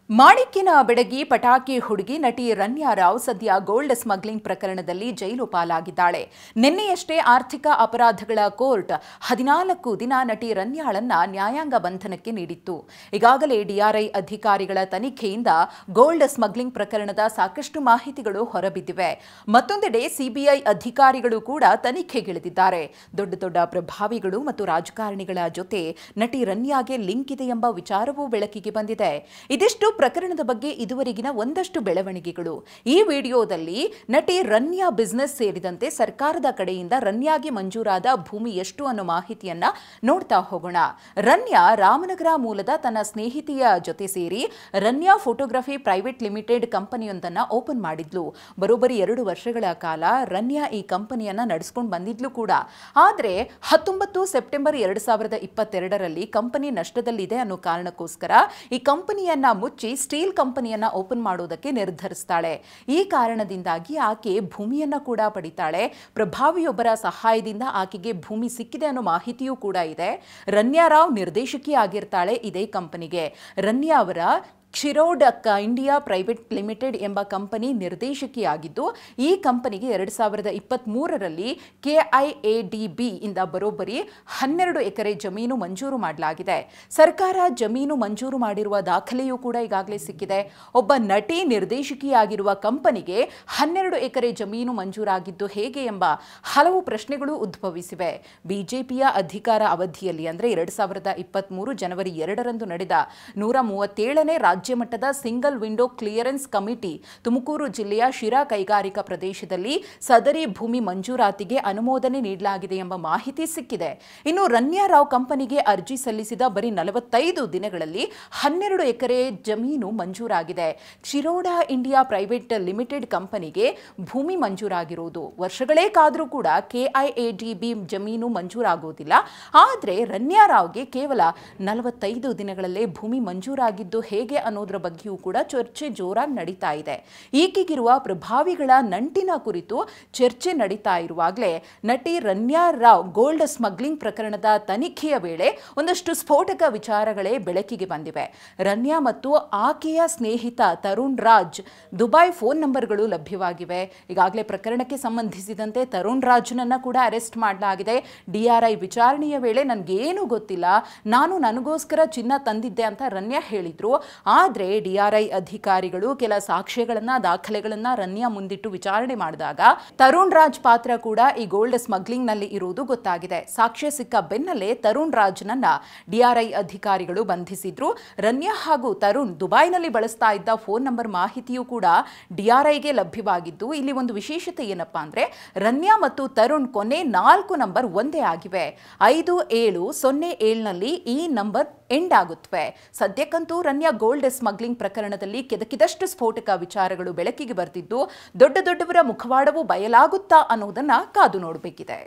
ಮಾಣಿಕ್ಯನ ಬೆಡಗಿ ಪಟಾಕಿ ಹುಡುಗಿ ನಟಿ ರನ್ಯಾ ರಾವ್ ಸದ್ಯ ಗೋಲ್ಡ್ ಸ್ಮಗ್ಲಿಂಗ್ ಪ್ರಕರಣದಲ್ಲಿ ಜೈಲು ಪಾಲಾಗಿದ್ದಾಳೆ. ನಿನ್ನೆಯಷ್ಟೇ ಆರ್ಥಿಕ ಅಪರಾಧಗಳ ಕೋರ್ಟ್ 14 ದಿನ ನಟಿ ರನ್ಯಾಳನ್ನ ನ್ಯಾಯಾಂಗ ಬಂಧನಕ್ಕೆ ನೀಡಿತ್ತು. ಈಗಾಗಲೇ ಡಿಆರ್ಐ ಅಧಿಕಾರಿಗಳ ತನಿಖೆಯಿಂದ ಗೋಲ್ಡ್ ಸ್ಮಗ್ಲಿಂಗ್ ಪ್ರಕರಣದ ಸಾಕಷ್ಟು ಮಾಹಿತಿಗಳು ಹೊರಬಿದ್ದಿವೆ. ಮತ್ತೊಂದೆಡೆ ಸಿಬಿಐ ಅಧಿಕಾರಿಗಳು ಕೂಡ ತನಿಖೆಗಿಳಿದಿದ್ದಾರೆ. ದೊಡ್ಡ ಪ್ರಭಾವಿಗಳು ಮತ್ತು ರಾಜಕಾರಣಿಗಳ ಜೊತೆ ನಟಿ ರನ್ಯಾಗೆ ಲಿಂಕ್ ಇದೆ ಎಂಬ ವಿಚಾರವೂ ಬೆಳಕಿಗೆ ಬಂದಿದೆ. ಇದಿಷ್ಟು ಪ್ರಕರಣದ ಬಗ್ಗೆ ಇದುವರೆಗಿನ ಒಂದಷ್ಟು ಬೆಳವಣಿಗೆಗಳು. ಈ ವಿಡಿಯೋದಲ್ಲಿ ನಟಿ ರನ್ಯಾ ಬಿಸಿನೆಸ್ ಸೇರಿದಂತೆ ಸರ್ಕಾರದ ಕಡೆಯಿಂದ ರನ್ಯಾಗೆ ಮಂಜೂರಾದ ಭೂಮಿ ಎಷ್ಟು ಅನ್ನೋ ಮಾಹಿತಿಯನ್ನ ನೋಡ್ತಾ ಹೋಗೋಣ. ರನ್ಯಾ ರಾಮನಗರ ಮೂಲದ ತನ್ನ ಸ್ನೇಹಿತೆಯ ಜೊತೆ ಸೇರಿ ರನ್ಯಾ ಫೋಟೋಗ್ರಫಿ ಪ್ರೈವೇಟ್ ಲಿಮಿಟೆಡ್ ಕಂಪನಿಯೊಂದನ್ನ ಓಪನ್ ಮಾಡಿದ್ಲು. ಬರೋಬ್ಬರಿ 2 ವರ್ಷಗಳ ಕಾಲ ರನ್ಯಾ ಈ ಕಂಪನಿಯನ್ನ ನಡೆಸಿಕೊಂಡು ಬಂದಿದ್ಲು ಕೂಡ. ಆದರೆ 19 ಸೆಪ್ಟೆಂಬರ್ 2022ರಲ್ಲಿ ಕಂಪನಿ ನಷ್ಟದಲ್ಲಿದೆ ಅನ್ನೋ ಕಾರಣಕ್ಕೋಸ್ಕರ ಈ ಕಂಪನಿಯನ್ನ ಮುಚ್ಚಿ ಸ್ಟೀಲ್ ಕಂಪನಿಯನ್ನ ಓಪನ್ ಮಾಡೋದಕ್ಕೆ ನಿರ್ಧರಿಸ್ತಾಳೆ. ಈ ಕಾರಣದಿಂದಾಗಿ ಆಕೆ ಭೂಮಿಯನ್ನ ಕೂಡ ಪಡಿತಾಳೆ. ಪ್ರಭಾವಿಯೊಬ್ಬರ ಸಹಾಯದಿಂದ ಆಕೆಗೆ ಭೂಮಿ ಸಿಕ್ಕಿದೆ ಅನ್ನೋ ಮಾಹಿತಿಯೂ ಕೂಡ ಇದೆ. ರನ್ಯಾ ರಾವ್ ನಿರ್ದೇಶಕಿ ಆಗಿರ್ತಾಳೆ ಇದೇ ಕಂಪನಿಗೆ. ರನ್ಯಾ ಅವರ ಕ್ಷಿರೋಡ್ ಇಂಡಿಯಾ ಪ್ರೈವೇಟ್ ಲಿಮಿಟೆಡ್ ಎಂಬ ಕಂಪನಿ ನಿರ್ದೇಶಕಿಯಾಗಿದ್ದು, ಈ ಕಂಪನಿಗೆ 2023ರಲ್ಲಿ KIADB ಇಂದ ಬರೋಬ್ಬರಿ 12 ಎಕರೆ ಜಮೀನು ಮಂಜೂರು ಮಾಡಲಾಗಿದೆ. ಸರ್ಕಾರ ಜಮೀನು ಮಂಜೂರು ಮಾಡಿರುವ ದಾಖಲೆಯೂ ಕೂಡ ಈಗಾಗಲೇ ಸಿಕ್ಕಿದೆ. ಒಬ್ಬ ನಟಿ ನಿರ್ದೇಶಕಿಯಾಗಿರುವ ಕಂಪನಿಗೆ 12 ಎಕರೆ ಜಮೀನು ಮಂಜೂರಾಗಿದ್ದು ಹೇಗೆ ಎಂಬ ಹಲವು ಪ್ರಶ್ನೆಗಳು ಉದ್ಭವಿಸಿವೆ. ಬಿಜೆಪಿಯ ಅಧಿಕಾರ ಅವಧಿಯಲ್ಲಿ ಅಂದರೆ 2023 ಜನವರಿ 2ರಂದು ನಡೆದ 137ನೇ ರಾಜ್ಯ ಮಟ್ಟದ single window clearance committee Tumakuru ಜಿಲ್ಲೆಯ ಶಿರಾ ಕೈಗಾರಿಕಾ ಪ್ರದೇಶದಲ್ಲಿ ಸದರಿ ಭೂಮಿ ಮಂಜೂರಾತಿಗೆ ಅನುಮೋದನೆ ನೀಡಲಾಗಿದೆ ಎಂಬ ಮಾಹಿತಿ ಸಿಕ್ಕಿದೆ. ಇನ್ನು ರನ್ಯಾ ರಾವ್ ಕಂಪನಿಗೆ ಅರ್ಜಿ ಸಲ್ಲಿಸಿದ ಬರೀ 45 ದಿನಗಳಲ್ಲಿ 12 ಎಕರೆ ಜಮೀನು ಮಂಜೂರಾಗಿದೆ. ಕ್ಷಿರೋಡ್ ಇಂಡಿಯಾ ಪ್ರೈವೇಟ್ ಲಿಮಿಟೆಡ್ ಕಂಪನಿಗೆ ಭೂಮಿ ಮಂಜೂರಾಗಿರುವುದು ವರ್ಷಗಳೇ ಕಾದರೂ ಕೂಡ KIADB ಜಮೀನು ಮಂಜೂರಾಗುವುದಿಲ್ಲ. ಆದರೆ ರನ್ಯಾ ರಾವ್ಗೆ ಕೇವಲ 45 ದಿನಗಳಲ್ಲೇ ಭೂಮಿ ಮಂಜೂರಾಗಿದ್ದು ಹೇಗೆ ಅನ್ನೋದರ ಬಗ್ಗೆಯೂ ಕೂಡ ಚರ್ಚೆ ಜೋರಾಗಿ ನಡೀತಾ ಇದೆ. ಈಕೆಗಿರುವ ಪ್ರಭಾವಿಗಳ ನಂಟಿನ ಕುರಿತು ಚರ್ಚೆ ನಡೀತಾ ಇರುವಾಗಲೇ ನಟಿ ರನ್ಯಾ ರಾವ್ ಗೋಲ್ಡ್ ಸ್ಮಗ್ಲಿಂಗ್ ಪ್ರಕರಣದ ತನಿಖೆಯ ವೇಳೆ ಒಂದಷ್ಟು ಸ್ಫೋಟಕ ವಿಚಾರಗಳೇ ಬೆಳಕಿಗೆ ಬಂದಿವೆ. ರನ್ಯಾ ಮತ್ತು ಆಕೆಯ ಸ್ನೇಹಿತ ತರುಣ್ ರಾಜ್ ದುಬೈ ಫೋನ್ ನಂಬರ್ಗಳು ಲಭ್ಯವಾಗಿವೆ. ಈಗಾಗಲೇ ಪ್ರಕರಣಕ್ಕೆ ಸಂಬಂಧಿಸಿದಂತೆ ತರುಣ್ ರಾಜ್ನನ್ನ ಕೂಡ ಅರೆಸ್ಟ್ ಮಾಡಲಾಗಿದೆ. ಡಿಆರ್ಐ ವಿಚಾರಣೆಯ ವೇಳೆ ನನಗೇನು ಗೊತ್ತಿಲ್ಲ, ನಾನು ನನಗೋಸ್ಕರ ಚಿನ್ನ ತಂದಿದ್ದೆ ಅಂತ ರನ್ಯಾ ಹೇಳಿದ್ರು. ಆದರೆ ಡಿಆರ್ಐ ಅಧಿಕಾರಿಗಳು ಕೆಲ ಸಾಕ್ಷ್ಯಗಳನ್ನ ದಾಖಲೆಗಳನ್ನ ರನ್ಯಾ ಮುಂದಿಟ್ಟು ವಿಚಾರಣೆ ಮಾಡಿದಾಗ ತರುಣ್ ರಾಜ್ ಪಾತ್ರ ಕೂಡ ಈ ಗೋಲ್ಡ್ ಸ್ಮಗ್ಲಿಂಗ್ ನಲ್ಲಿ ಇರುವುದು ಗೊತ್ತಾಗಿದೆ. ಸಾಕ್ಷ್ಯ ಸಿಕ್ಕ ಬೆನ್ನಲ್ಲೇ ತರುಣ್ ರಾಜ್ನನ್ನ ಡಿಆರ್ಐ ಅಧಿಕಾರಿಗಳು ಬಂಧಿಸಿದ್ರು. ರನ್ಯಾ ಹಾಗೂ ತರುಣ್ ದುಬೈನಲ್ಲಿ ಬಳಸ್ತಾ ಇದ್ದ ಫೋನ್ ನಂಬರ್ ಮಾಹಿತಿಯೂ ಕೂಡ ಡಿಆರ್ಐಗೆ ಲಭ್ಯವಾಗಿದ್ದು, ಇಲ್ಲಿ ಒಂದು ವಿಶೇಷತೆ ಏನಪ್ಪಾ ಅಂದ್ರೆ ರನ್ಯಾ ಮತ್ತು ತರುಣ್ ಕೊನೆ 4 ನಂಬರ್ ಒಂದೇ ಆಗಿವೆ. 5707ನಲ್ಲಿ ಈ ನಂಬರ್ ಎಂಡ್ ಆಗುತ್ತವೆ. ಸದ್ಯಕ್ಕಂತೂ ರನ್ಯಾ ಗೋಲ್ಡ್ ಸ್ಮಗ್ಲಿಂಗ್ ಪ್ರಕರಣದಲ್ಲಿ ಕೆದಕಿದಷ್ಟು ಸ್ಫೋಟಕ ವಿಚಾರಗಳು ಬೆಳಕಿಗೆ ಬರ್ತಿದ್ದು, ದೊಡ್ಡವರ ಮುಖವಾಡವೂ ಬಯಲಾಗುತ್ತಾ ಅನ್ನೋದನ್ನ ಕಾದು ನೋಡಬೇಕಿದೆ.